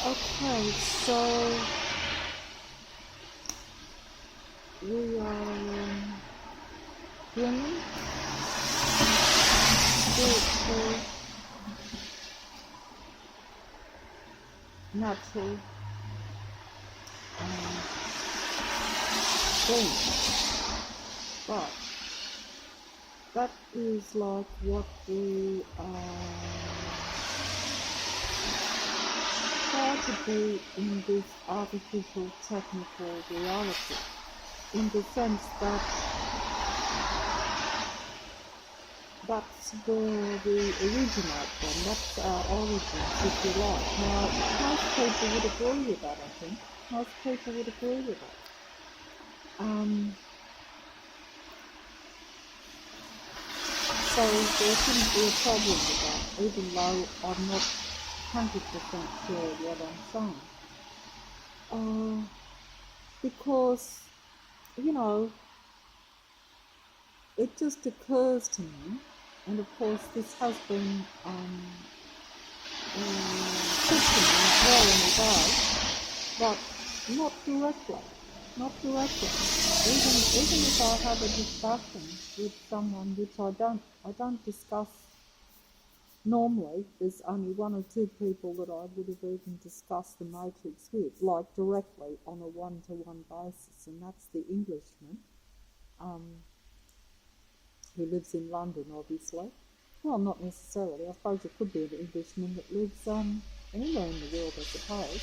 Okay, so we are human, spiritual, natural beings. But that is like what we try to be in this artificial technical reality, in the sense that that's where we originate from, that's our origins, if you like. Now, most people would agree with that, I think. Most people would agree with that. So there shouldn't be a problem with that, even though I'm not 100% sure what I'm saying. Because, you know, it just occurs to me, and of course this has been questioned as well in the day, but not directly. Not directly. Even if I have a discussion with someone, which I don't discuss normally. There's only one or two people that I would have even discussed the Matrix with, like directly on a one-to-one basis, and that's the Englishman, who lives in London, obviously. Well, not necessarily. I suppose it could be an Englishman that lives anywhere in the world, I suppose.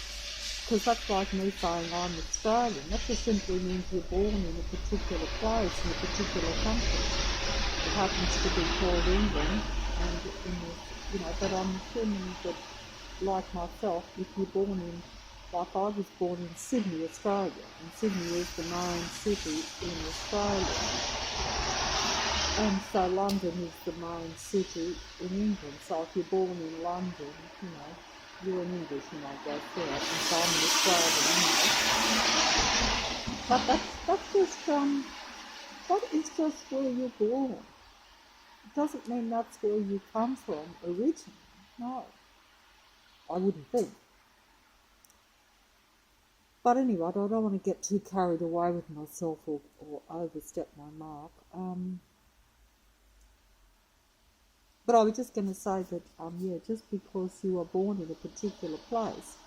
Because that's like me saying I'm Australian. That just simply means you're born in a particular place, in a particular country. It happens to be called England, and but I'm assuming that, like myself, if you're born in, like I was born in Sydney, Australia, and Sydney is the main city in Australia, and so London is the main city in England. So if you're born in London, you're an Englishman, I guess, yeah, and so I'm an Australian, But that's just that is just where you're born. It doesn't mean that's where you come from originally. No, I wouldn't think. But anyway, I don't want to get too carried away with myself or overstep my mark. But I was just going to say that, just because you are born in a particular place,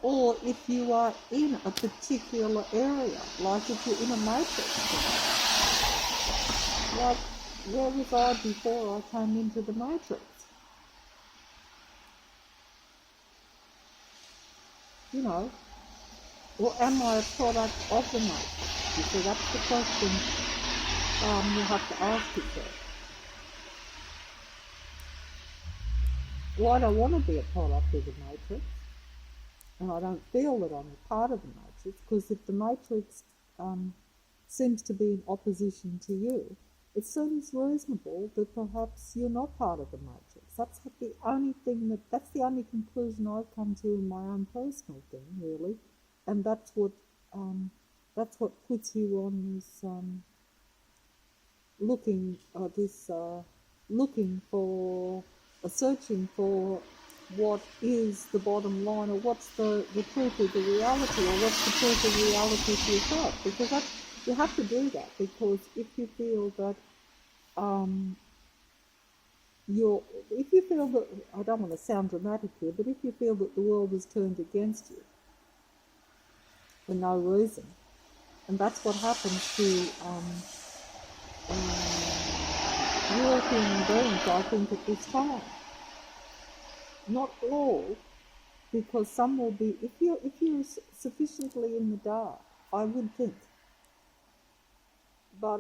or if you are in a particular area, like if you're in a matrix, like where was I before I came into the matrix? Or am I a product of the matrix? You see, that's the question you have to ask yourself. Well, I don't want to be a product of the matrix, and I don't feel that I'm a part of the matrix, because if the matrix seems to be in opposition to you, it seems reasonable that perhaps you're not part of the matrix. That's the only conclusion I've come to in my own personal thing, really, and that's what puts you on this searching for what is the bottom line, or what's the truth of the reality, or what's the truth of reality to yourself, because you have to do that, because if you feel that I don't want to sound dramatic here, but if you feel that the world is turned against you for no reason, and that's what happens to European beings, I think, at this time. Not all, because some will be, if you're sufficiently in the dark, I would think. But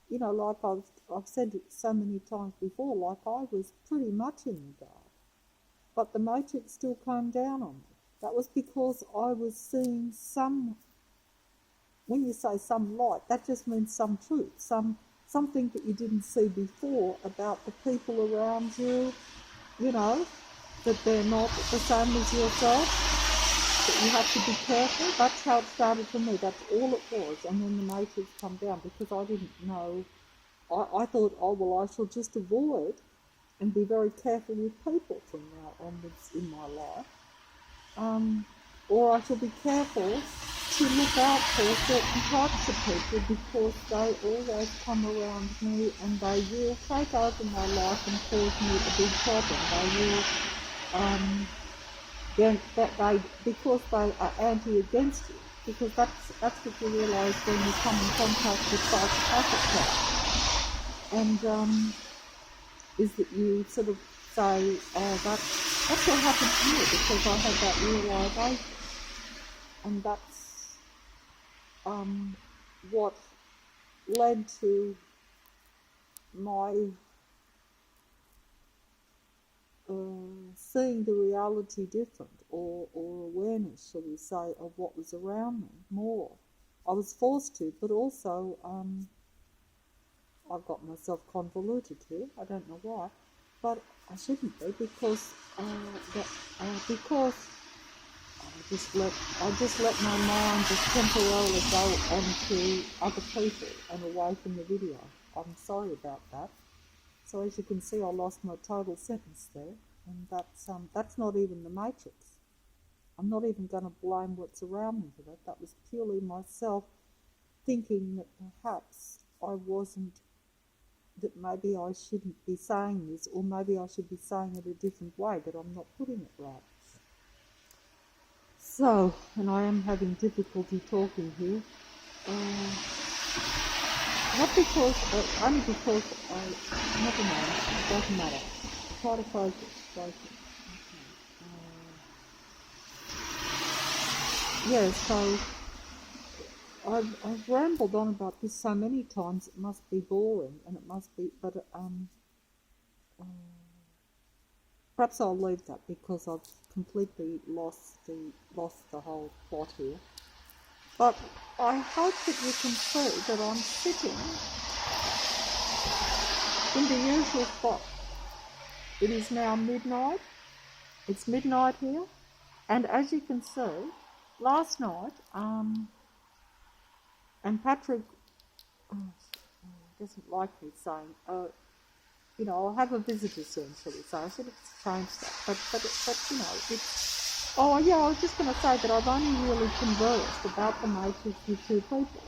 like I've said it so many times before, like I was pretty much in the dark, but the matrix still came down on me. That was because I was seeing some. When you say some light, that just means some truth, something that you didn't see before about the people around you. That they're not the same as yourself, that you have to be careful. That's how it started for me. That's all it was. And then the matrix come down, because I didn't know. I thought, oh, well, I shall just avoid and be very careful with people from now onwards in my life. or I shall be careful to look out for certain types of people because they always come around me and they will take over my life and cause me a big problem. They will, that they because they are anti against you. Because that's what you realise when you come in contact with psychopathic types. And is that you sort of say, oh, that's what happened to me because I had that realisation. And that's what led to my seeing the reality different, or awareness, shall we say, of what was around me more. I was forced to, but also I've got myself convoluted here. I don't know why, but I shouldn't be because I just let my mind just temporarily go onto other people and away from the video. I'm sorry about that. So as you can see, I lost my total sentence there, and that's not even the Matrix. I'm not even going to blame what's around me for that. That was purely myself thinking that perhaps I wasn't, that maybe I shouldn't be saying this, or maybe I should be saying it a different way, but I'm not putting it right. So, and I am having difficulty talking here. Not because, only because never mind, it doesn't matter. Try to focus. Okay. Yeah, so I've rambled on about this so many times it must be boring, and it must be, but perhaps I'll leave that because I've completely lost the whole plot here. But I hope that you can see that I'm sitting in the usual spot. It is now midnight. It's midnight here. And as you can see, last night, and Patrick doesn't like me saying, I'll have a visitor soon, shall we say. I should have changed that. But it's... Oh, yeah, I was just going to say that I've only really conversed about the Matrix with two people.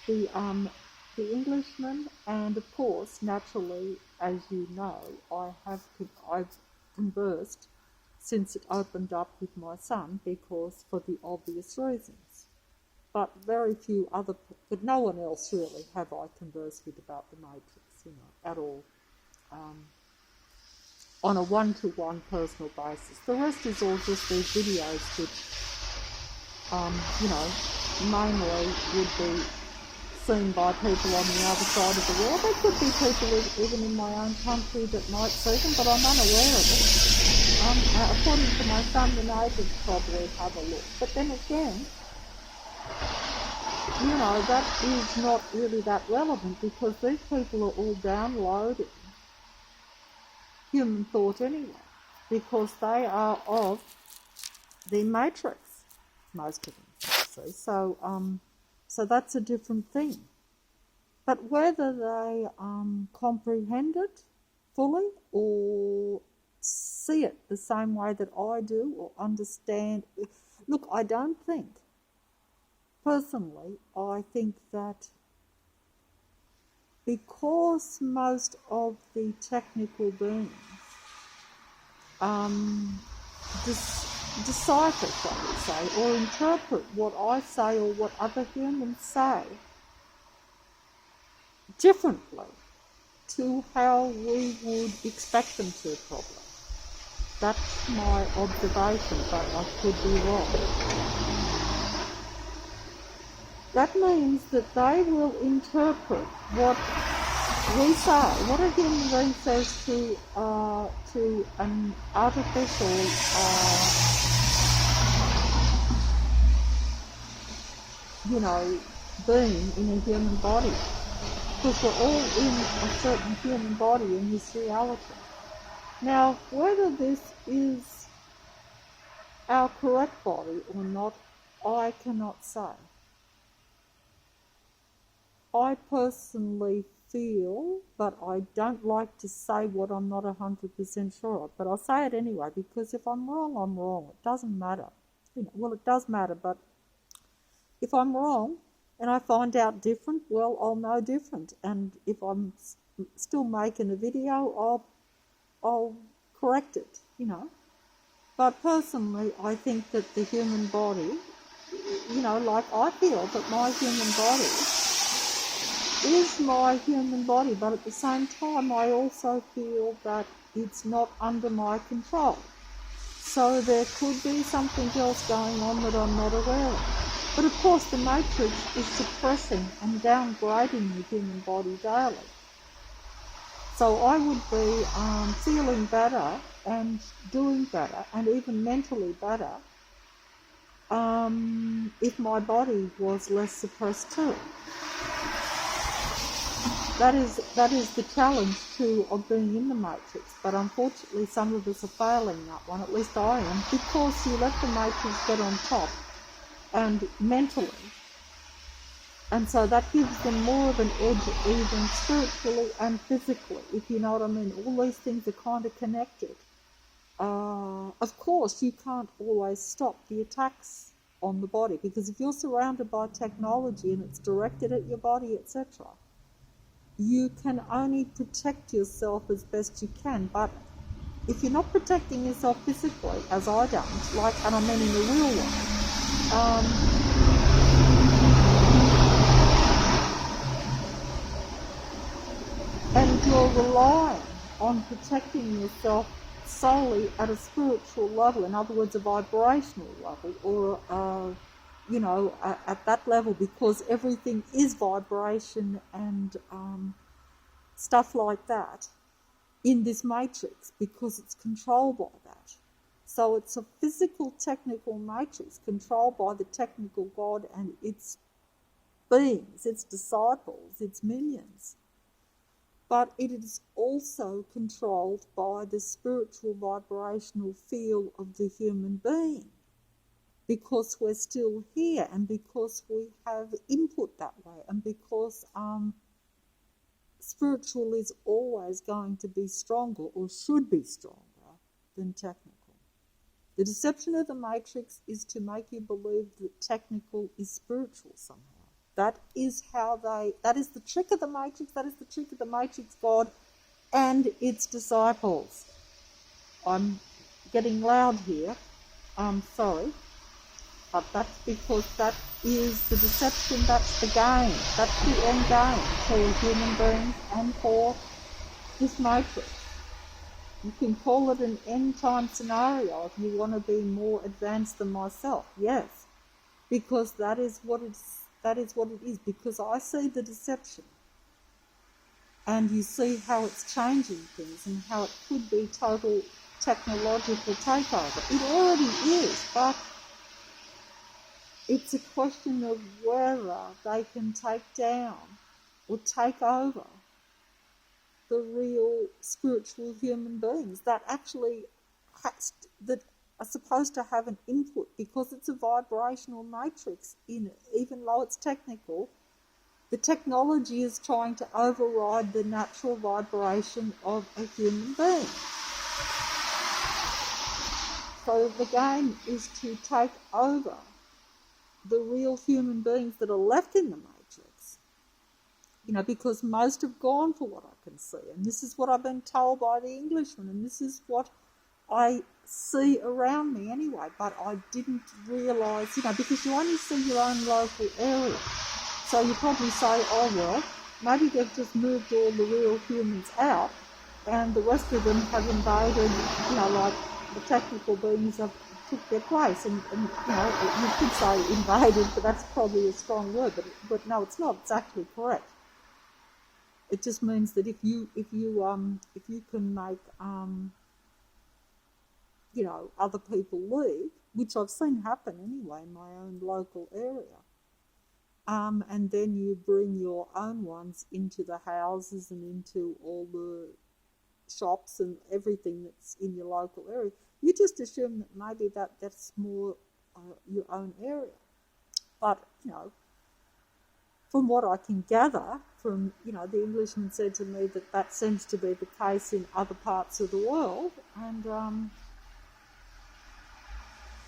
The Englishman, and of course, naturally, as you know, I've conversed since it opened up with my son because for the obvious reasons. But but no one else really have I conversed with about the Matrix, at all. On a one-to-one personal basis. The rest is all just these videos which, mainly would be seen by people on the other side of the world. There could be people even in my own country that might see them, but I'm unaware of it. According to my son, the neighbours probably have a look. But then again, that is not really that relevant because these people are all downloading human thought anyway, because they are of the Matrix, most of them. See? So that's a different thing. But whether they comprehend it fully or see it the same way that I do or understand, look, I don't think, personally, I think that because most of the technical beings decipher, shall we say, or interpret what I say or what other humans say differently to how we would expect them to, probably. That's my observation, but I could be wrong. That means that they will interpret what we say, what a human being says to an artificial being in a human body, because we're all in a certain human body in this reality. Now, whether this is our correct body or not, I cannot say. I personally feel, but I don't like to say what I'm not 100% sure of, but I'll say it anyway, because if I'm wrong, I'm wrong. It doesn't matter. well, it does matter, but if I'm wrong and I find out different, well, I'll know different. And if I'm still making a video, I'll correct it. But personally, I think that the human body, like I feel that my human body is my human body, but at the same time, I also feel that it's not under my control. So there could be something else going on that I'm not aware of. But of course, the matrix is suppressing and downgrading the human body daily. So I would be feeling better and doing better and even mentally better if my body was less suppressed too. That is the challenge too of being in the matrix, but unfortunately some of us are failing that one, at least I am, because you let the matrix get on top and mentally, and so that gives them more of an edge even spiritually and physically, if you know what I mean. All these things are kind of connected. Of course, you can't always stop the attacks on the body, because if you're surrounded by technology and it's directed at your body, etc., you can only protect yourself as best you can. But if you're not protecting yourself physically, as I don't, and I mean in the real way, and you're relying on protecting yourself solely at a spiritual level, in other words, a vibrational level, or at that level, because everything is vibration and stuff like that in this matrix, because it's controlled by that. So it's a physical, technical matrix controlled by the technical God and its beings, its disciples, its minions. But it is also controlled by the spiritual vibrational field of the human being, because we're still here and because we have input that way, and because spiritual is always going to be stronger, or should be stronger, than technical. The deception of the matrix is to make you believe that technical is spiritual somehow. That is the trick of the matrix, that is the trick of the matrix God and its disciples. I'm getting loud here, I'm sorry. But that's because that is the deception, that's the game, that's the end game for human beings and for this matrix. You can call it an end time scenario if you want to be more advanced than myself, yes, because that is what it is, because I see the deception and you see how it's changing things and how it could be total technological takeover. It already is, but it's a question of whether they can take down or take over the real spiritual human beings that actually that are supposed to have an input, because it's a vibrational matrix in it. Even though it's technical, the technology is trying to override the natural vibration of a human being. So the game is to take over the real human beings that are left in the matrix, because most have gone, for what I can see, and this is what I've been told by the Englishman, and this is what I see around me anyway, but I didn't realise, because you only see your own local area, so you probably say, oh well, maybe they've just moved all the real humans out and the rest of them have invaded, like the technical beings have took their place, and you could say invaded, but that's probably a strong word, but no, it's not. It's actually correct. It just means that if you can make other people leave, which I've seen happen anyway in my own local area, and then you bring your own ones into the houses and into all the shops and everything that's in your local area, you just assume that maybe that's more your own area. But, from what I can gather from, the Englishman said to me that seems to be the case in other parts of the world, and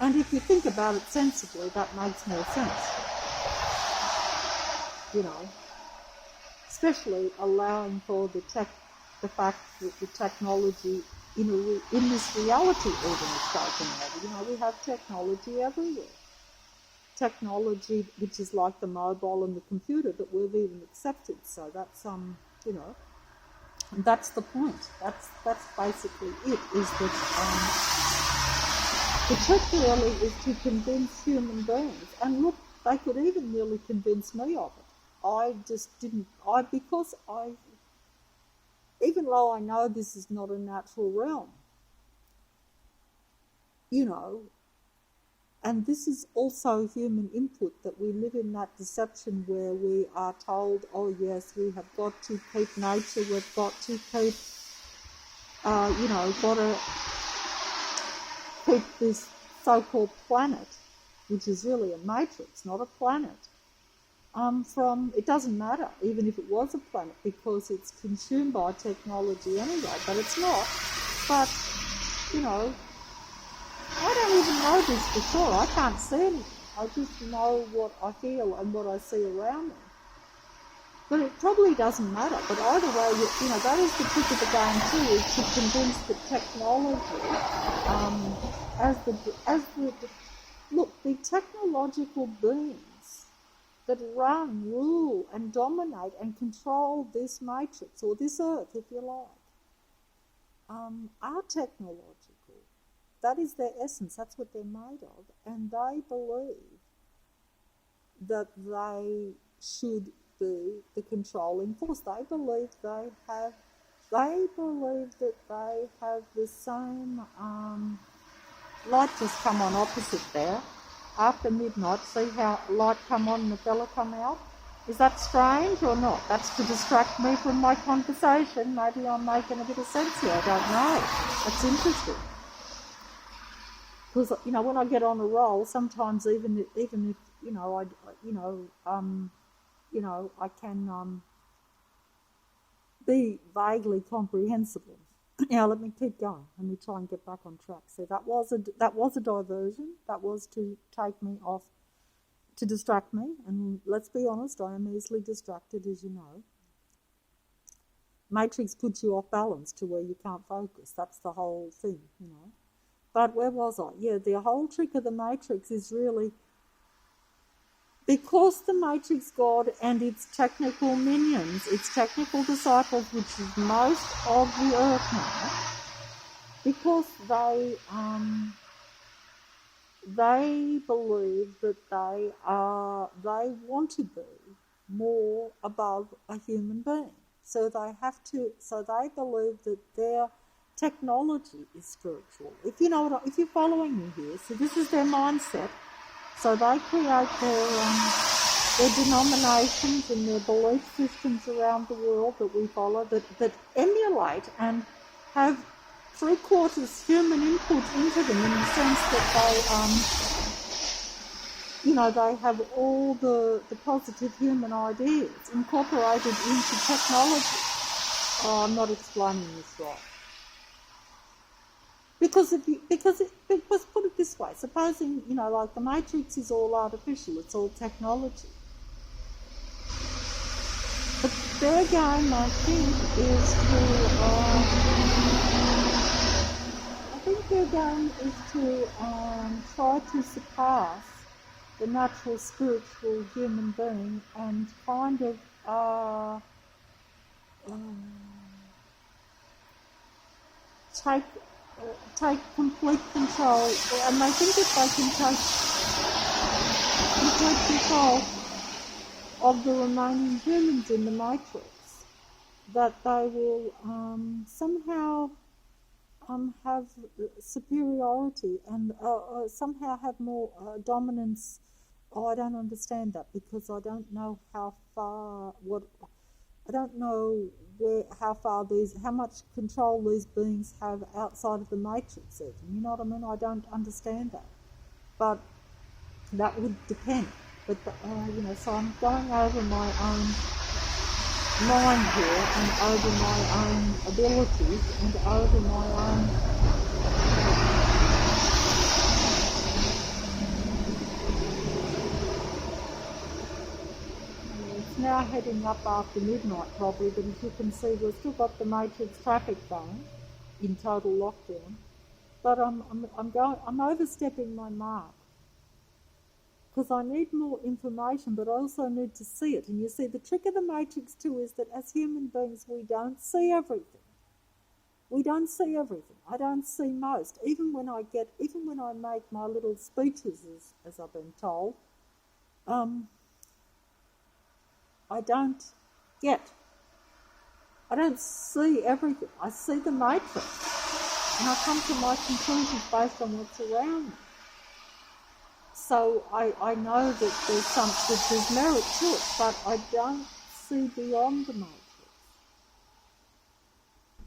And if you think about it sensibly, that makes more sense. You know, especially allowing for the fact that the technology in this reality even is taken over. You know, we have technology everywhere. Technology which is like the mobile and the computer that we've even accepted. So that's you know, and that's the point. That's basically it. Is that the trick really is to convince human beings. And look, they could even nearly convince me of it. I just didn't. Even though I know this is not a natural realm, you know, and this is also human input, that we live in that deception where we are told, oh yes, we have got to keep nature, we've got to keep, you know, got to keep this so-called planet, which is really a matrix, not a planet, it doesn't matter, even if it was a planet, because it's consumed by technology anyway, but it's not. But, you know, I don't even know this for sure. I can't see anything. I just know what I feel and what I see around me. But it probably doesn't matter. But either way, you know, that is the trick of the game too, is to convince the technology, look, the technological beings that run, rule and dominate and control this matrix, or this earth, if you like, are technological. That is their essence, that's what they're made of, and they believe that they should be the controlling force. They believe that they have the same, light just come on opposite there. After midnight, see how light come on and the fella come out? Is that strange or not? That's to distract me from my conversation. Maybe I'm making a bit of sense here, I don't know. That's interesting. Because, you know, when I get on a roll, sometimes even if you know, I can be vaguely comprehensible. Now let me keep going. Let me try and get back on track. So that was a diversion. That was to take me off, to distract me. And let's be honest, I am easily distracted, as you know. Matrix puts you off balance to where you can't focus. That's the whole thing, you know. But where was I? Yeah, the whole trick of the Matrix is really, because the Matrix God and its technical minions, its technical disciples, which is most of the earth now, because they believe that they want to be more above a human being. So they believe that their technology is spiritual. If you know if you're following me here, so this is their mindset. So they create their denominations and their belief systems around the world that we follow, that emulate and have 3/4 human input into them, in the sense that they have all the positive human ideas incorporated into technology. Oh, I'm not explaining this right. Because put it this way, supposing, like the Matrix is all artificial, it's all technology. But their game, I think, is to try to surpass the natural spiritual human being and kind of take complete control, and they think if they can take complete control of the remaining humans in the Matrix, that they will somehow have superiority and somehow have more dominance. Oh, I don't understand that, because I don't know how much control these beings have outside of the Matrix even. You know what I mean? I don't understand that. But that would depend. But, so I'm going over my own mind here, and over my own abilities, and over my own now heading up after midnight probably, but as you can see, we've still got the Matrix traffic going in total lockdown. But I'm overstepping my mark because I need more information, but I also need to see it. And you see, the trick of the Matrix too is that as human beings, we don't see everything. We don't see everything. I don't see most. Even when I make my little speeches, as I've been told, I don't see everything. I see the matrix. And I come to my conclusions based on what's around me. So I know that there's merit to it, but I don't see beyond the matrix.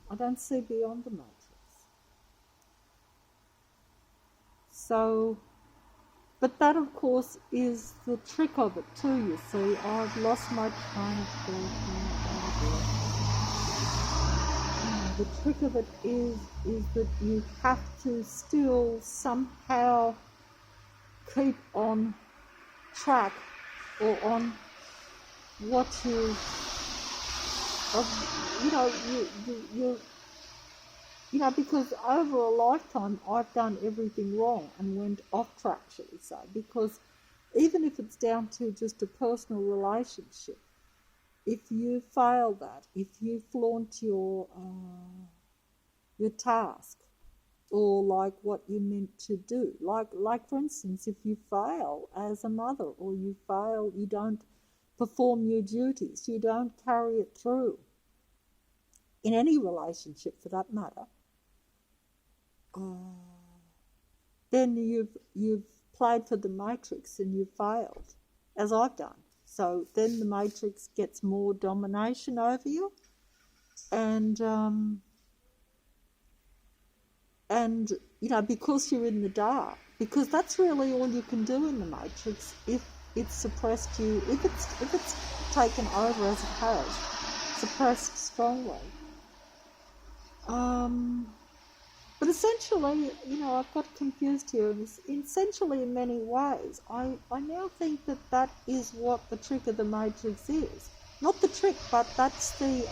I don't see beyond the matrix. So, but that of course is the trick of it too, you see. I've lost my train of thought. The trick of it is that you have to still somehow keep on track or on what you because over a lifetime I've done everything wrong and went off track, shall we say, because even if it's down to just a personal relationship, if you fail that, if you flaunt your task, or like what you meant to do, like for instance, if you fail as a mother, or you don't perform your duties, you don't carry it through in any relationship for that matter, then you've played for the matrix and you've failed, as I've done. So then the matrix gets more domination over you, and because you're in the dark, because that's really all you can do in the matrix. If it's suppressed you, if it's taken over as it has, suppressed strongly. But essentially, I've got confused here. Essentially, in many ways, I now think that is what the trick of the matrix is. Not the trick, but that's the.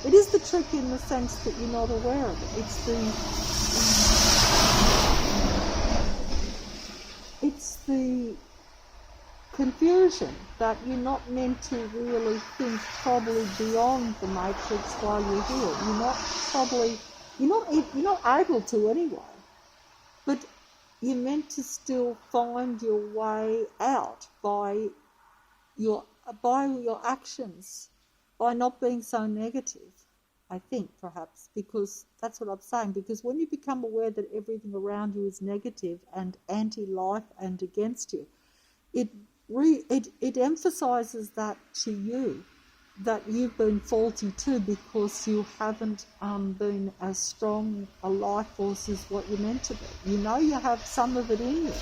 It is the trick in the sense that you're not aware of it. It's the confusion that you're not meant to really think probably beyond the matrix while you're here. You're not able to anyway. But you're meant to still find your way out by your actions, by not being so negative, I think, perhaps, because that's what I'm saying. Because when you become aware that everything around you is negative and anti-life and against you, it emphasises that to you, that you've been faulty too, because you haven't been as strong a life force as what you're meant to be. You know you have some of it in you,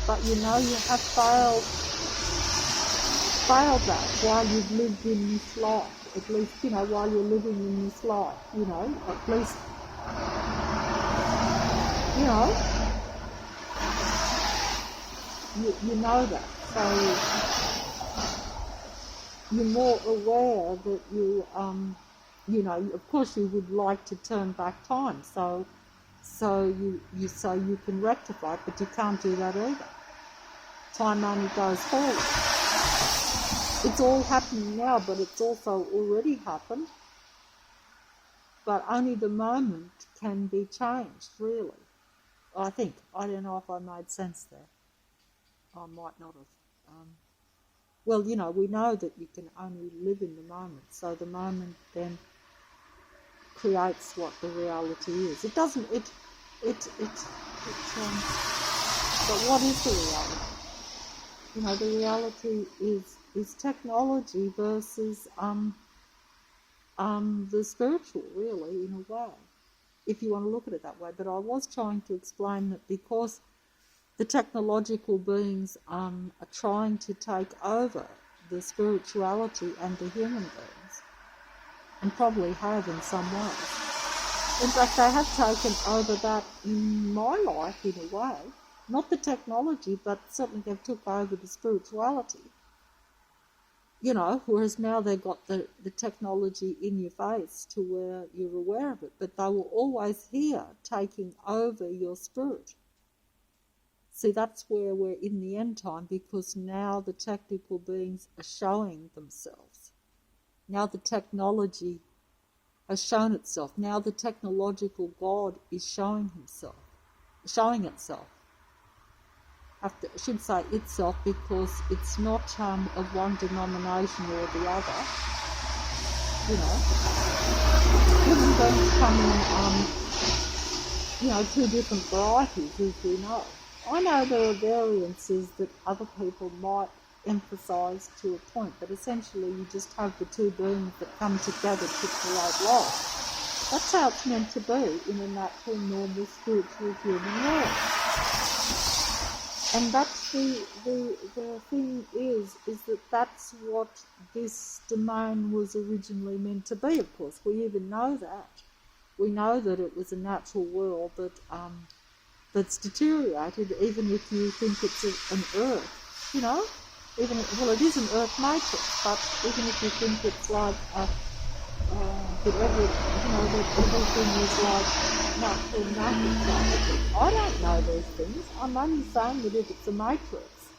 but you know you have failed that while you've lived in this life. At least, while you're living in this life, at least, you know that. So you're more aware that you, of course you would like to turn back time, so you can rectify it, but you can't do that either. Time only goes forward. It's all happening now, but it's also already happened. But only the moment can be changed, really. I think. I don't know if I made sense there. I might not have. Well, we know that you can only live in the moment, so the moment then creates what the reality is. It doesn't. But what is the reality? The reality is technology versus the spiritual, really, in a way, if you want to look at it that way. But I was trying to explain that because the technological beings are trying to take over the spirituality and the human beings, and probably have in some ways. In fact, they have taken over that in my life in a way. Not the technology, but certainly they've took over the spirituality. whereas now they've got the technology in your face to where you're aware of it, but they were always here taking over your spirit. See, that's where we're in the end time, because now the technical beings are showing themselves. Now the technology has shown itself. Now the technological God is showing itself. I should say itself, because it's not of one denomination or the other. Human beings come in, two different varieties, as we know. I know there are variances that other people might emphasise to a point, but essentially you just have the two beings that come together to create life. That's how it's meant to be in a natural, normal, spiritual human world. And that's the thing is that that's what this domain was originally meant to be, of course. We even know that. We know that it was a natural world that's deteriorated, even if you think it's an Earth, it is an Earth matrix, but even if you think it's like that everything is like natural nothing. I don't know those things. I'm only saying that if it's a matrix,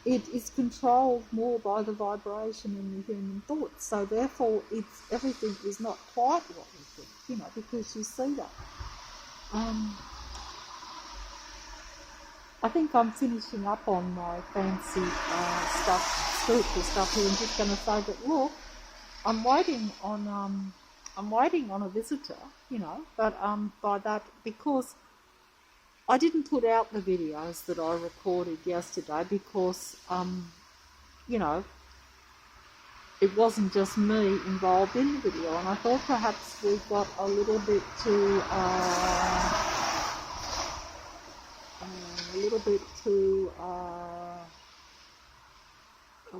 it is controlled more by the vibration and the human thoughts. So therefore, everything is not quite what we think, because you see that. I think I'm finishing up on my fancy spiritual stuff here. I'm just going to say that, look, I'm waiting on a visitor, but by that, because I didn't put out the videos that I recorded yesterday, because it wasn't just me involved in the video, and I thought perhaps we got a little bit too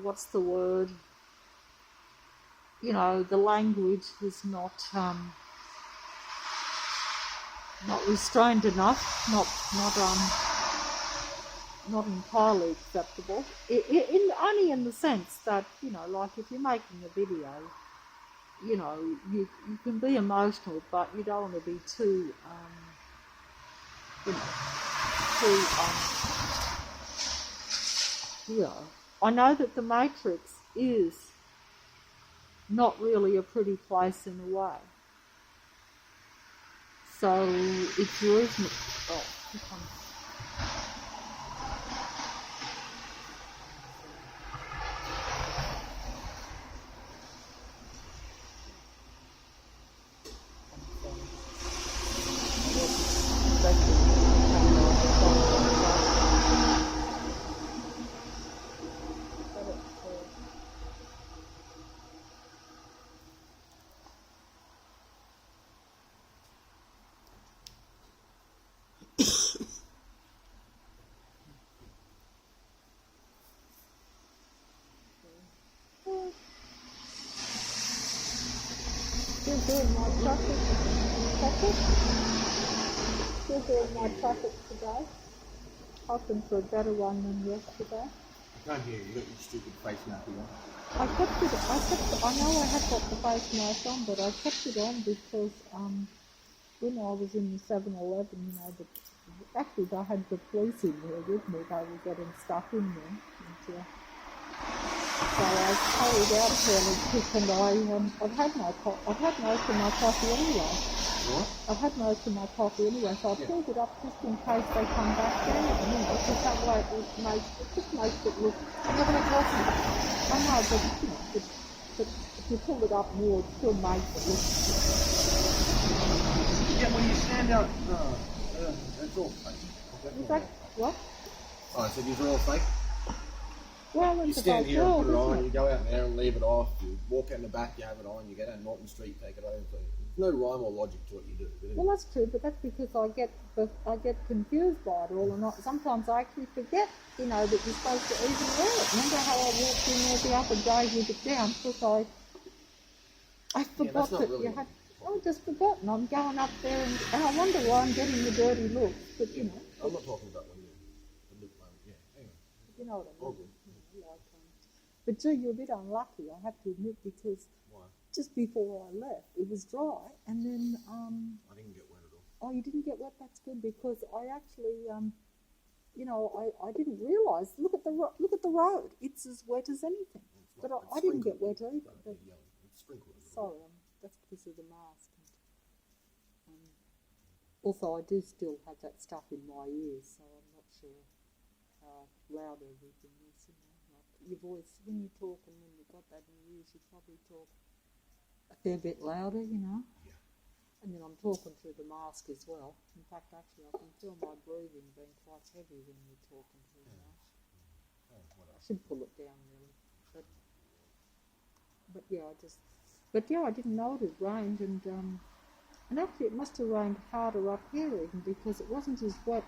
what's the word? The language was not restrained enough, not entirely acceptable. Only in the sense that, like if you're making a video, you can be emotional, but you don't want to be too, I know that the Matrix is not really a pretty place in a way. So it's reasonable. Still doing my traffic today. Hoping for a better one than yesterday. I can't hear you. You got your stupid face mask on. I know I had got the face mask on, but I kept it on because when I was in the 7-Eleven, actually I had the police in there with me. They were getting stuff in there. And, so I carried out fairly quick, and I've had most of my coffee anyway. What? I've had most of my coffee anyway, so I pulled it up just in case they come back down, because that way it just makes it look. I'm not going to talk about it. I know, but if you pull it up more, it still makes it look. Yeah, when you stand out, it's all fake. Is that what? Oh, I said these are all fake. Well, you stand here and put it on, you go out there and leave it off, you walk out in the back, you have it on, you go down Norton Street, take it over. There's no rhyme or logic to what you do. Well, that's true, but that's because I get confused by it all, and sometimes I actually forget, that you're supposed to even wear it. Remember how I walked in there the other day with it down, because I forgot that really you had. I've just forgotten. I'm going up there, and I wonder why I'm getting the dirty looks, but I'm not talking about when you look like, yeah, anyway. You know what I mean. All good. But gee, you're a bit unlucky, I have to admit, because Why? just before I left, it was dry, and then I didn't get wet at all. oh, you didn't get wet. That's good, because I actually I didn't realise. Look at the road. It's as wet as anything. It's But not- I it's didn't get sprinkled. wet either. It's But yellow. It's sprinkled. a little sorry, that's because of the mask. And, also, I do still have that stuff in my ears, so I'm not sure how loud everything is. Like your voice, when you talk and when you've got that in your ears, you probably talk a fair bit louder, Yeah. And then I'm talking through the mask as well. In fact, actually, I can feel my breathing being quite heavy when you're talking through the mask. Oh, whatever. I should pull it down really, but yeah, I didn't know it had rained, and actually it must have rained harder up here even, because it wasn't as wet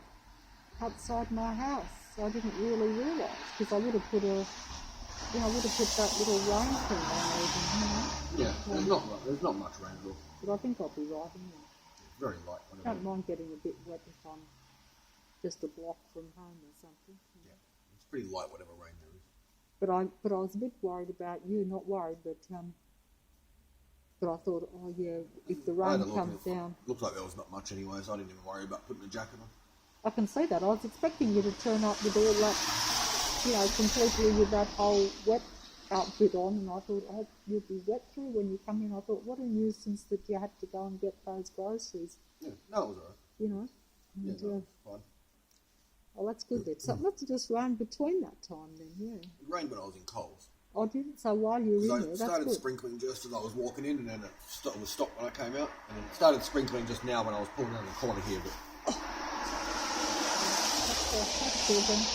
outside my house. So I didn't really realise, because I would have put that little rain thing on even, Yeah, there's not much rain at all. But I think I'll be right anyway. It's very light. I Whatever. don't mind getting a bit wet if I'm just a block from home or something. Yeah, it's pretty light. Whatever rain there is. But I was a bit worried about you, not worried, but I thought, oh yeah, if the I had rain a look, comes and it down, looked like there was not much anyway, so I didn't even worry about putting a jacket on. I can see that. I was expecting you to turn up with all that, completely with that whole wet outfit on, and I thought, oh, you'll be wet through when you come in. I thought, what a nuisance that you had to go and get those groceries, Yeah, no, it was alright. And, Yeah, no, it was fine. oh, that's good then. So it must have just rained between that time then, yeah. It rained when I was in Coles. I didn't. So while you were in So there, it that's started good. sprinkling just as I was walking in, and then it was stopped when I came out, and then it started sprinkling just now when I was pulling around the corner here. But That's good then.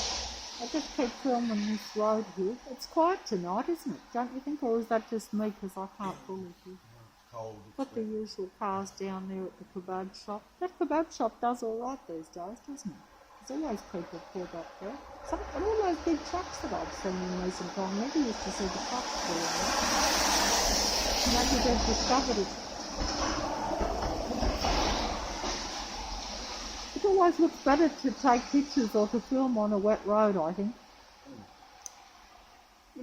I just keep filming this road here. It's quiet tonight, isn't it? Don't you think? Or is that just me because I can't fully hear? it's cold. Got the usual cars down there at the kebab shop. That kebab shop does all right these days, doesn't it? There's always people pulled up there. And all those big trucks that I've seen in recent time, never used to see the trucks pulling there. Maybe they've discovered it. It always looks better to take pictures or to film on a wet road, I think.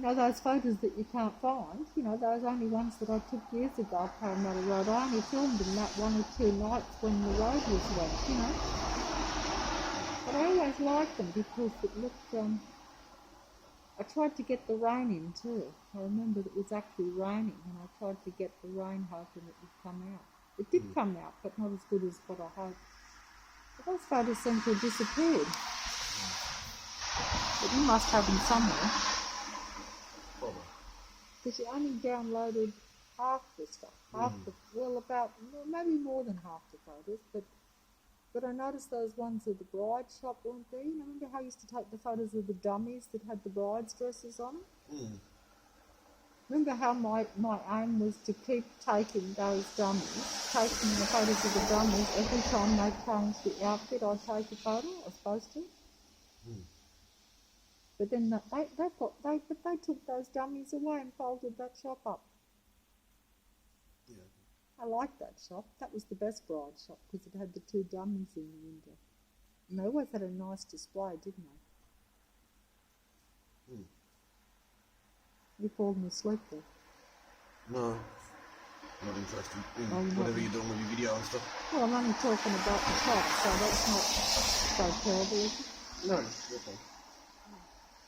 Those photos that you can't find, those only ones that I took years ago of Parramatta Road, I only filmed them that 1 or 2 nights when the road was wet, But I always liked them because it looked, I tried to get the rain in too. I remember it was actually raining and I tried to get the rain hoping it would come out. It did come out, but not as good as what I hoped. But those photos seem to have disappeared. But you must have them somewhere. Probably. Because you only downloaded half the stuff. Maybe more than half the photos, but I noticed those ones of the bride shop weren't there. Remember how I used to take the photos of the dummies that had the bride's dresses on them? Remember how my aim was to keep taking those dummies, taking the photos of the dummies every time they changed the outfit. I'd take a photo. I was supposed to. But then they took those dummies away and folded that shop up. Yeah. I liked that shop. That was the best bride shop because it had the 2 dummies in the window. And they always had a nice display, didn't they? You fallen asleep there. No, not interested in Oh, you're not- whatever you're doing with your video and stuff. Well, I'm only talking about the shop, so that's not so terrible, is it? No, okay.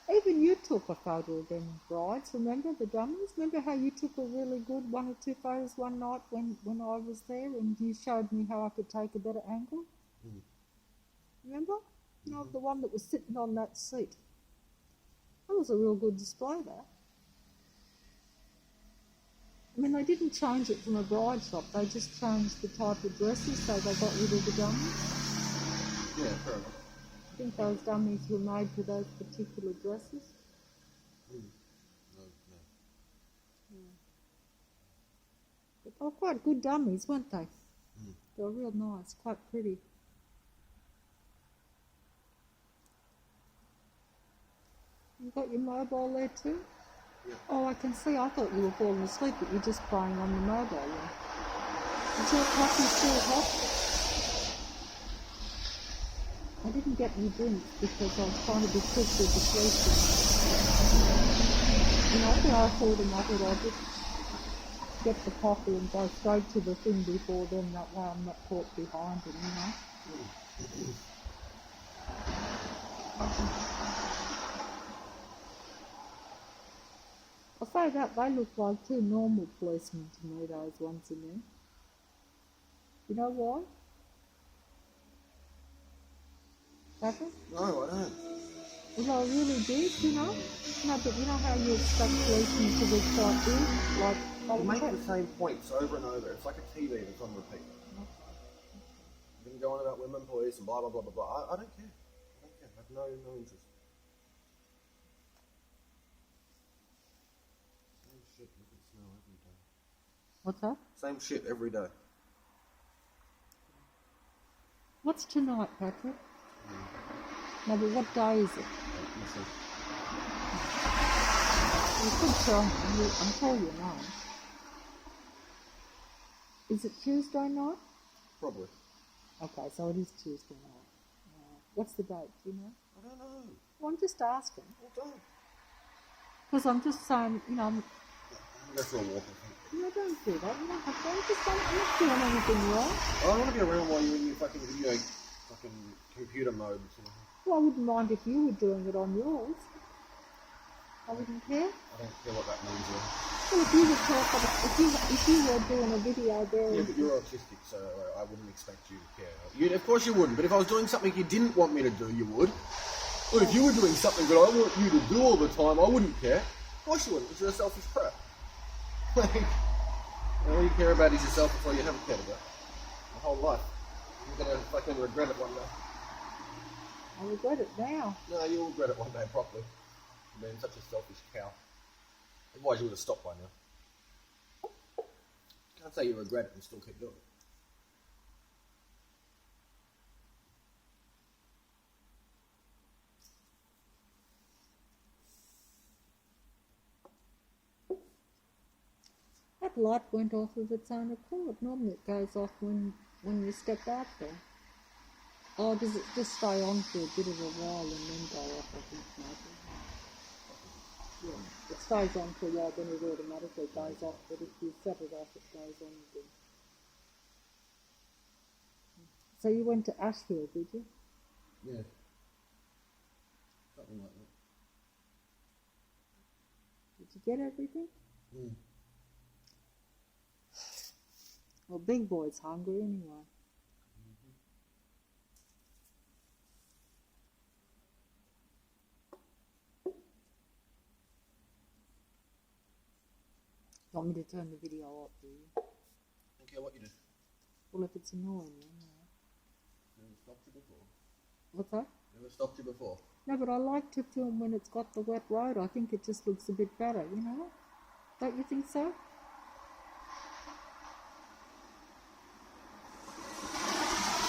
Even you took a photo of them brides, remember the dummies? Remember how you took a really good 1 or 2 photos one night when I was there and you showed me how I could take a better angle? Remember? The one that was sitting on that seat. That was a real good display, that. I mean, they didn't change it from a bride shop, they just changed the type of dresses, so they got rid of the dummies. Yeah, fair enough. I think those dummies were made for those particular dresses. No. But they were quite good dummies, weren't they? They were real nice, quite pretty. You got your mobile there too? Yeah. Oh, I can see. I thought you were falling asleep, but you're just playing on the mobile then. Is your coffee still hot? I didn't get any drinks because I was trying to be quick with the sleeping. You know, after I told him I thought I'd just get the coffee and go straight to the thing before then, that way I'm not caught behind him, you know. I'll say that, they look like two normal policemen to me, those ones in there. You know why? Papa? No, I don't. Well, I really did, you know. No, but you know how you expect policemen to look like this? Like, You make the same points over and over. It's like a TV that's on repeat. You're going to go on about women police and blah, blah, blah, blah, blah. I don't care. I don't care. I have no interest. Same shit. Look at snow every day. What's that? Same shit every day. What's tonight, Patrick? No, but what day is it? Listen. You could tell me. I'm sure you know. Is it Tuesday night? Probably. Okay, so it is Tuesday night. What's the date? Do you know? I don't know. Well, I'm just asking. Well, don't. Because I'm just saying, you know, I'm going to go for a walk, I think. no, don't do that. You don't have to. I'm not doing anything wrong. I don't want to be around while you're in your fucking video, fucking computer mode. Sort of. Well, I wouldn't mind if you were doing it on yours. I wouldn't care. I don't care what that means. Really. Well, if you were talking, if you were doing a video there, Yeah, but you're autistic, so I wouldn't expect you to care. Of course you wouldn't, but if I was doing something you didn't want me to do, you would. But if you were doing something that I want you to do all the time, I wouldn't care. Of course you wouldn't, because you're a selfish crap. Like, all you care about is yourself before you ever cared about your whole life. You're going to fucking regret it one day. I regret it now. No, you'll regret it one day properly. For being such a selfish cow. Otherwise you would have stopped by now. Can't say you regret it and still keep doing it. That light went off of its own accord. Normally it goes off when you step out there. Or does it just stay on for a bit of a while and then go off, I think, maybe? Yeah, it stays on for a while, then it automatically goes off, but if you set it off, it goes on again. So you went to Ashfield, did you? Yeah. Something like that. Did you get everything? Mm. Well, Big Boy's hungry anyway. You want me to turn the video up, do you? I don't care what you do. Well, if it's annoying you, anyway. Never stopped you before. What's that? Never stopped you before. No, but I like to film when it's got the wet road. I think it just looks a bit better, you know? Don't you think so?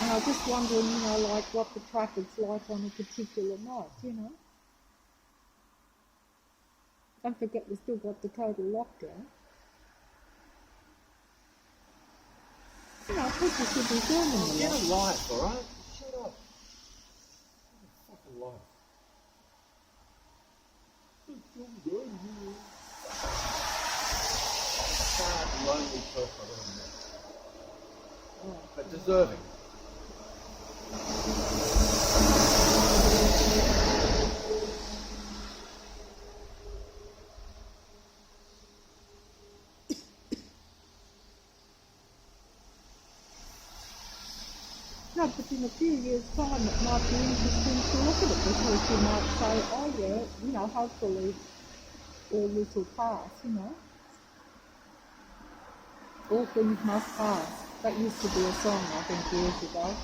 And I was just wondering, you know, like what the traffic's like on a particular night, you know? Don't forget we've still got the total lockdown. You know, people should be filming Get it. a life, alright? Shut up. Get a fucking life. Sad, lonely person I've ever met. Oh. But deserving. No, but in a few years' time it might be interesting to look at it because you might say, oh yeah, you know, hopefully all this will pass, you know. All things must pass. That used to be a song, I think, years ago.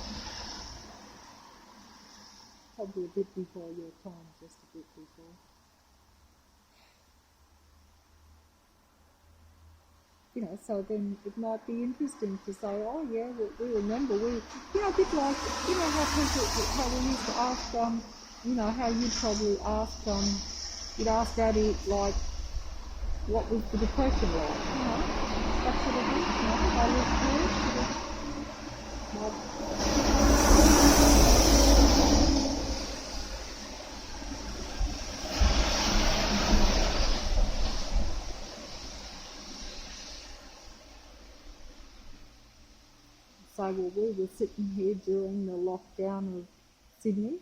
Probably a bit before your time, just a bit before. You know, so then it might be interesting to say, oh yeah, we remember, you know, a bit like, you know, how we used to ask, you know, how you'd probably ask, you'd ask Daddy, like, what was the depression like, you know, that sort of thing, you know, I lived through, say, well, we were sitting here during the lockdown of Sydney,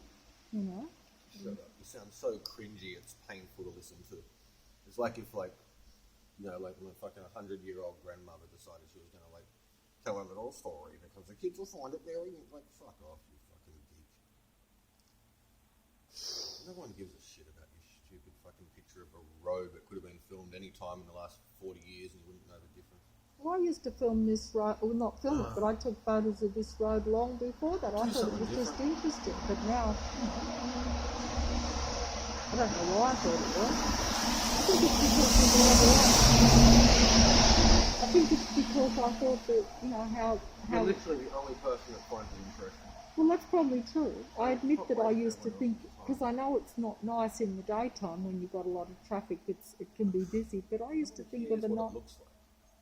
you know. Shut up. You sound so cringy, it's painful to listen to. It's like if, like, you know, like my fucking 100-year-old grandmother decided she was going to, like, tell a little story because the kids will find it very, like, fuck off, you fucking geek. No one gives a shit about your stupid fucking picture of a road that could have been filmed any time in the last 40 years and you wouldn't know the difference. Well, I used to film this road, well, not film it, but I took photos of this road long before that. I thought it was just interesting, but now, I don't know why I thought it was. I think it's because I thought that, you know, how You're literally the only person that finds it interesting. well, that's probably true. I admit that I used to think, because I know it's not nice in the daytime when you've got a lot of traffic, it can be busy, but I used to think of a what night. it looks like.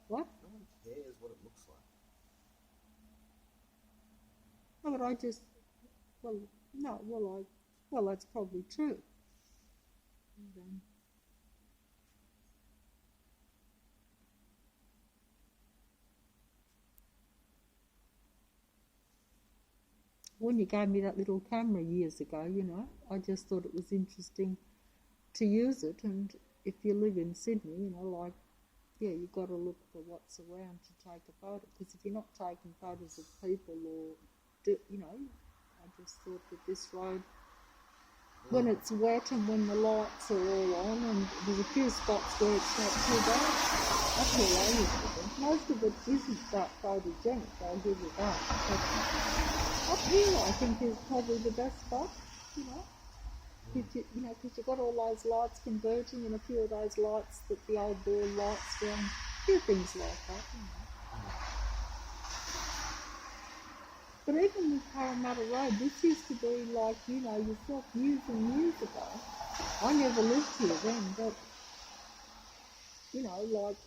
What? No one cares what it looks like. No, but I just, well, no, well, that's probably true. When you gave me that little camera years ago, you know, I just thought it was interesting to use it. And if you live in Sydney, you know, like, yeah, you've got to look for what's around to take a photo. Because if you're not taking photos of people or, you know, I just thought that this road, when it's wet and when the lights are all on, and there's a few spots where it's not too bad, that's all I used to think. Most of it isn't that photogenic, I'll give you that. But up here, I think, is probably the best spot, you know. Because you've got all those lights converging and a few of those lights that the old ball lights down, a few things like that, you know. But even with Parramatta Road, this used to be like, you know, yourself years and years ago. I never lived here then, but, you know, like,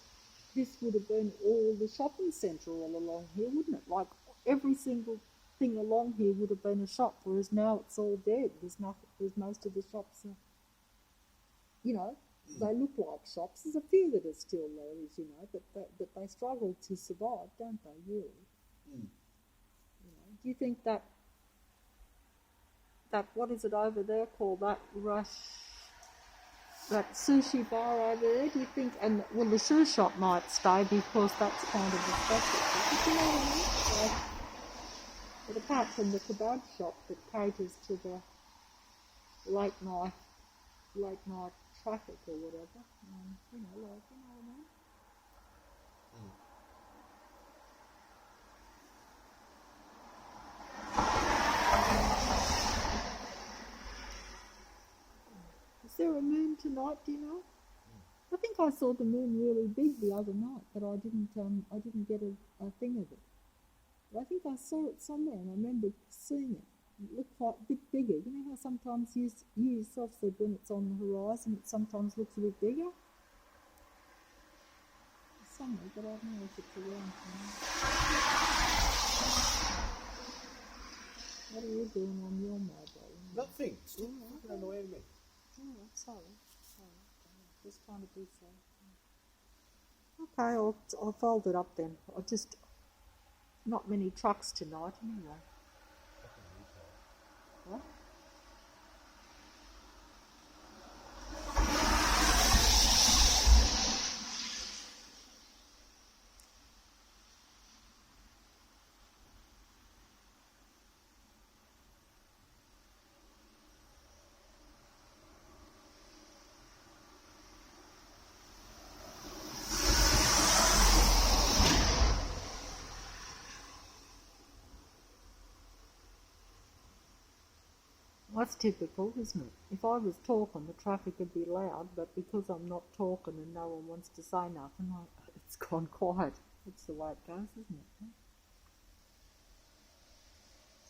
this would have been all the shopping centre all along here, wouldn't it? Like, every single thing along here would have been a shop, whereas now it's all dead. There's most of the shops are, you know, they look like shops. There's a few that are still there, as you know, but they struggle to survive, don't they, really? You know, do you think that what is it over there called, that sushi bar over there, do you think, and well, the shoe shop might stay because that's kind of a specialty, do you know what I mean? Like, but apart from the kebab shop that caters to the late night traffic or whatever, you know what I mean? Is there a moon tonight, do you know? I think I saw the moon really big the other night, but I didn't get a thing of it. But I think I saw it somewhere, and I remember seeing it. It looked quite a bit bigger. You know how sometimes you yourself said when it's on the horizon, it sometimes looks a bit bigger? It's somewhere, but I don't know if it's around tonight. What are you doing on your mobile? Nothing. Stop fucking annoying me. Oh, sorry. Just trying to be safe. Okay, I'll fold it up then. Not many trucks tonight anyway. What? That's typical, isn't it? If I was talking, the traffic would be loud, but because I'm not talking and no one wants to say nothing, it's gone quiet. That's the way it goes, isn't it?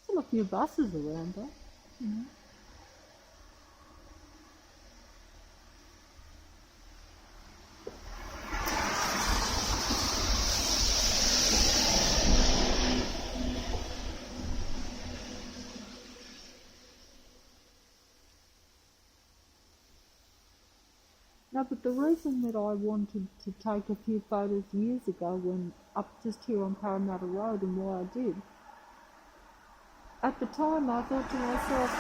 Still a few buses around, though. You know. No, but the reason that I wanted to take a few photos years ago when up just here on Parramatta Road and why I did, at the time I thought to myself,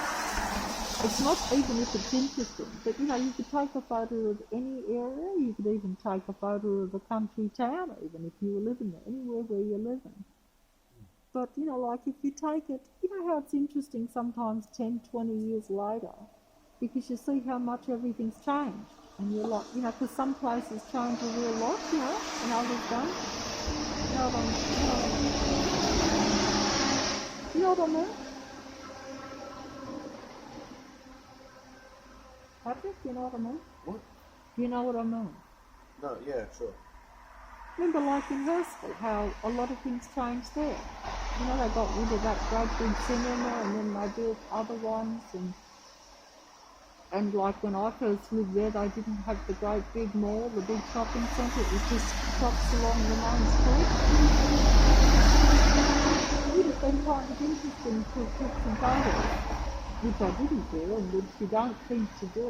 it's not even if it's interesting, but you know, you could take a photo of any area, you could even take a photo of a country town even if you were living there, anywhere where you're living. But you know, like if you take it, you know how it's interesting sometimes 10, 20 years later, because you see how much everything's changed. And you're like, you know, because some places change a real lot, you know, and others don't. You know what I mean? You know what I mean? Patrick, you know what I mean? What? You know what I mean? No, yeah, sure. Remember like in Hurstville, how a lot of things changed there. You know, they got rid of that great big cinema and then they built other ones and like when I first lived there, they didn't have the great big mall, the big shopping centre. It was just shops along the main street. It would have been kind of interesting to take some photos, which I didn't do and which you don't think to do.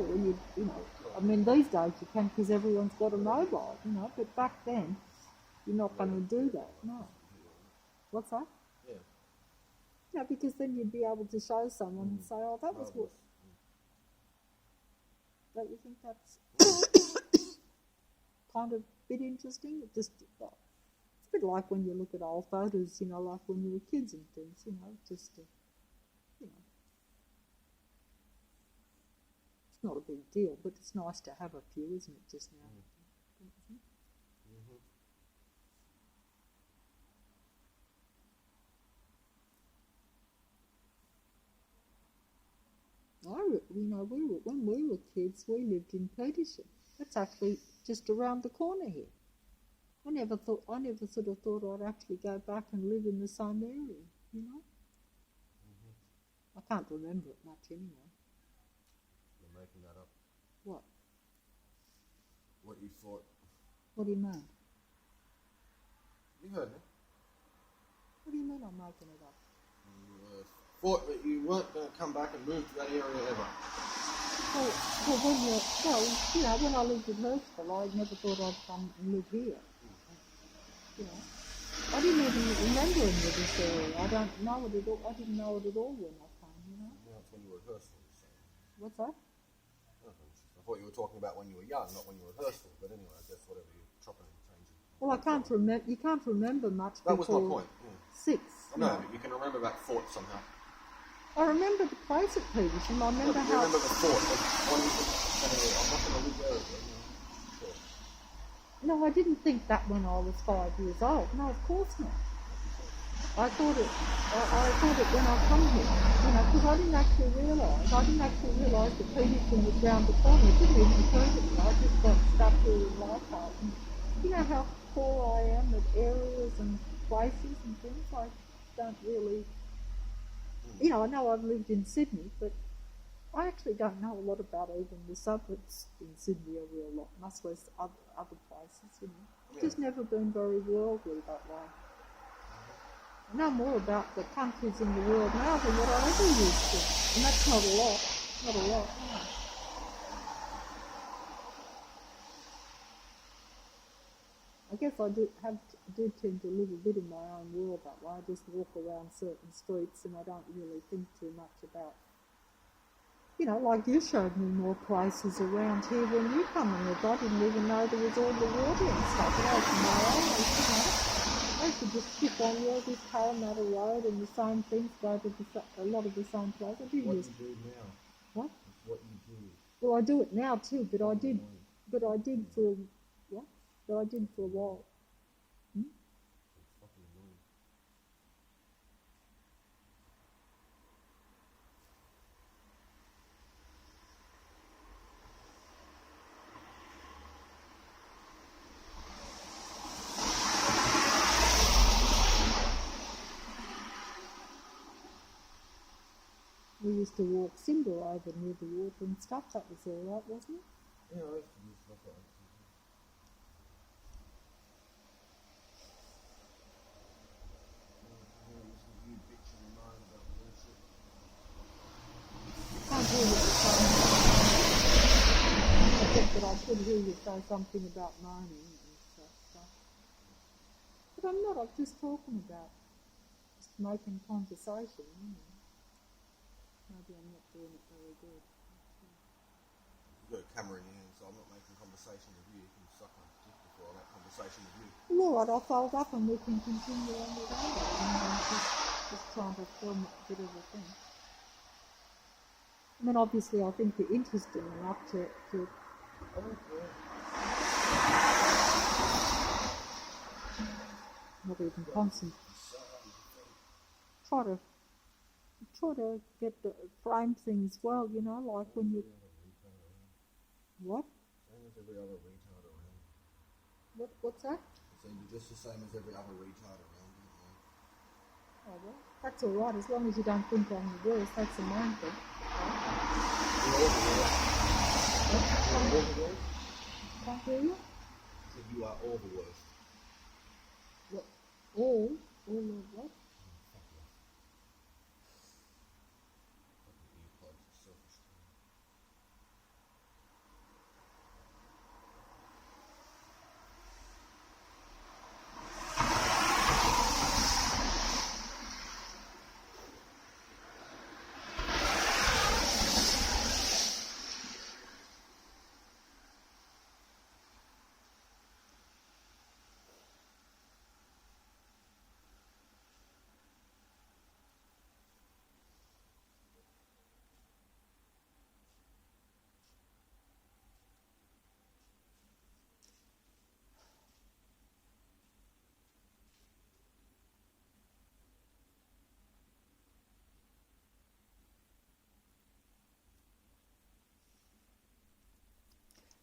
You know, I mean, these days you can because everyone's got a mobile, you know, but back then you're not going to do that, no. What's that? Yeah. No, because then you'd be able to show someone and say, oh, that was what. Don't you think that's kind of a bit interesting? It just, it's a bit like when you look at old photos, you know, like when you were kids and things, you know, just, you know. It's not a big deal, but it's nice to have a few, isn't it, just now? When we were kids, we lived in Petersham. That's actually just around the corner here. I never sort of thought I'd actually go back and live in the same area, you know? I can't remember it much anyway. You're making that up. What? What you thought. What do you mean? You heard me. What do you mean I'm making it up? You thought that you weren't going to come back and move to that area ever. Well, when I lived in Hurstville, I never thought I'd come and live here. You know, I didn't even remember any of this area. I don't know it at all. I didn't know it at all when I came. You know. Yeah, that's when you were at Hurstville. So. What's that? I thought you were talking about when you were young, not when you were at Hurstville. But anyway, I guess whatever you're chopping and changing. Well, I can't remember. You can't remember much. That was my point. Yeah. 6. I know, but you can remember that fort somehow. I remember the place at Petersham. I remember You remember the fort. I'm not going to live there again. Sure. No, I didn't think that when I was 5 years old. No, of course not. I thought it when I come here, you know, because I didn't actually realise that Petersham was round the corner. It didn't even occur to me. I just got stuck here in life. And you know how poor I am at areas and places and things. I don't really, you know, I know I've lived in Sydney, but I actually don't know a lot about even the suburbs in Sydney a real lot, much less other places, you know. I've just never been very worldly that way. I know more about the countries in the world now than what I ever used to. And that's not a lot. Not a lot, no. I guess I do tend to live a bit in my own world that way. I just walk around certain streets and I don't really think too much about, you know, like you showed me more places around here when you come and lived. I didn't even know there was all the water and stuff. And I was my own, you know. I used to just skip on this Parramatta Road and the same things, go to a lot of the same places. I didn't What use, you do now. what? It's what you do. Well, I do it now too, but I did for, what? But I did for a while. It's fucking annoying. We used to walk Simba over near the water and stuff. That was all right, wasn't it? Yeah, I used to use stuff like that. You bitch and moan about bullshit. Can't do it at the same time. Except that I could hear you say something about moaning and stuff. But I'm not. I'm just talking about just making conversation. Maybe I'm not doing it very good. You've got a camera in your hand, so I'm not making conversation with you. You can suck my dick before I make conversation with you. Well, all right, I'll fold up and we can continue on with that. I'm just trying to film a bit of a thing. I mean, obviously, I think you're interesting enough to I don't care. not even concentrate. Try to get the frame things well, you know, like when you what? Same as every other retard around. What's that? So you're just the same as every other retard around, don't you? Oh well, that's all right as long as you don't think I'm the worst. That's the main thing. You're all the worst. You're all the worst. Can't hear you. So you are all the worst. What? All of what? Fuck you. Fucking earplugs, selfish.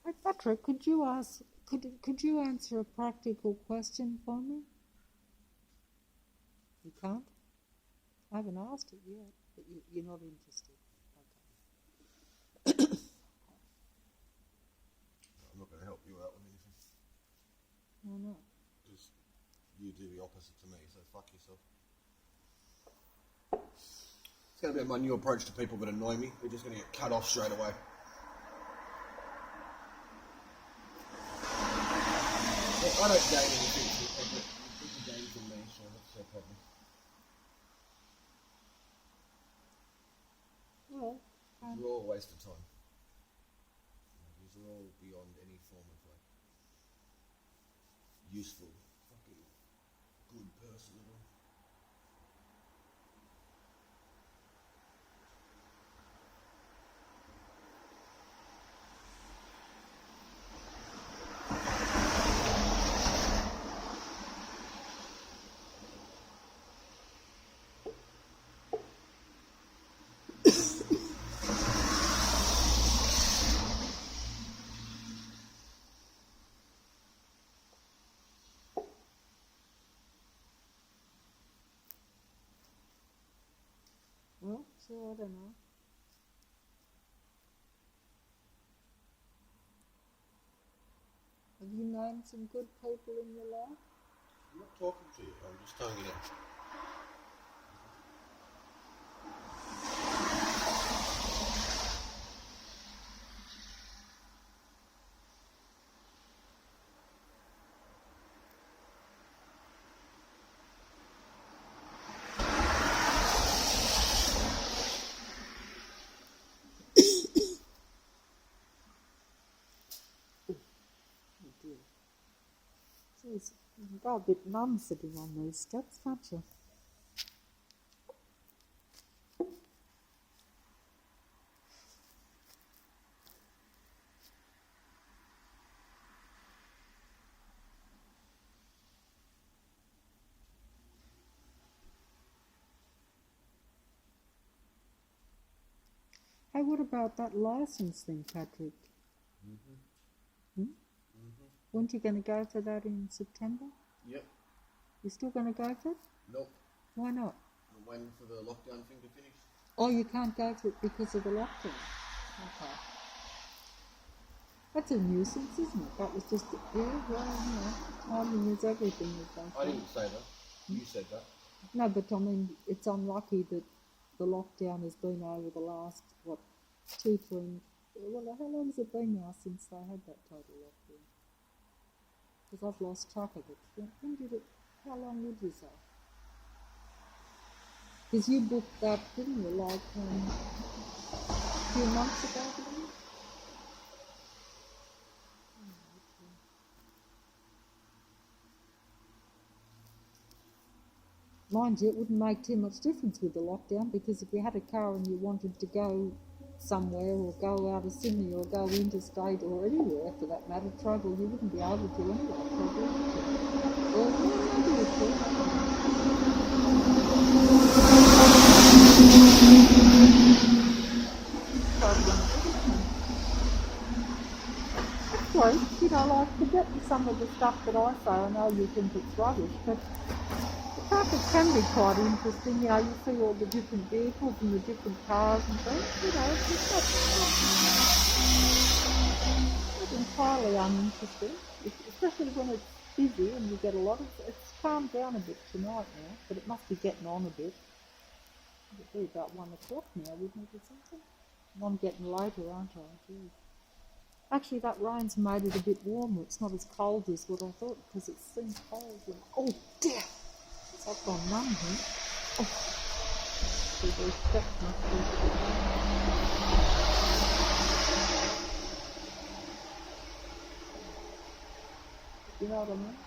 Hey, Patrick, could you answer a practical question for me? You can't? I haven't asked it yet, but you're not interested. Okay. I'm not going to help you out with anything. Why not? Just you do the opposite to me, so fuck yourself. It's going to be my new approach to people that annoy me. They're just going to get cut off straight away. I don't gain anything from it. You gain from me, so that's no problem. Well, These are all a waste of time. These are all beyond any form of like useful, fucking good person at all. well, so I don't know. Have you known some good people in your life? I'm not talking to you, I'm just telling you that. Oh dear. Jeez, you go a bit numb sitting on these steps, can't you? Hey, what about that license thing, Patrick? Weren't you going to go for that in September? Yep. You still going to go for it? Nope. Why not? I'm waiting for the lockdown thing to finish. Oh, you can't go for it because of the lockdown. Okay. That's a nuisance, isn't it? That was just, yeah, well, you know, timing is everything, as they I say. didn't say that. You said that. No, but I mean, it's unlucky that the lockdown has been over the last, 2, 3, Well, how long has it been now since they had that total lockdown? Because I've lost track of it. When did it? How long would you say? Because you booked that, didn't you? Like a few months ago, didn't you? Mind you, it wouldn't make too much difference with the lockdown because if you had a car and you wanted to go somewhere or go out of Sydney or go interstate or anywhere for that matter, travel, you wouldn't be able to anyway, probably. Or maybe you could. Actually, you know, like forgetting some of the stuff that I say, I know you think it's rubbish, but traffic can be quite interesting. You know, you see all the different vehicles and the different cars and things. You know, it's not entirely uninteresting, especially when it's busy and you get a lot of. It's calmed down a bit tonight now, but it must be getting on a bit. It'll be about 1 o'clock now, wouldn't it, or something? And I'm getting later, aren't I? Geez. Actually, that rain's made it a bit warmer. It's not as cold as what I thought because it seems cold. Oh dear! I've gone numb here. Oh, you know what I mean?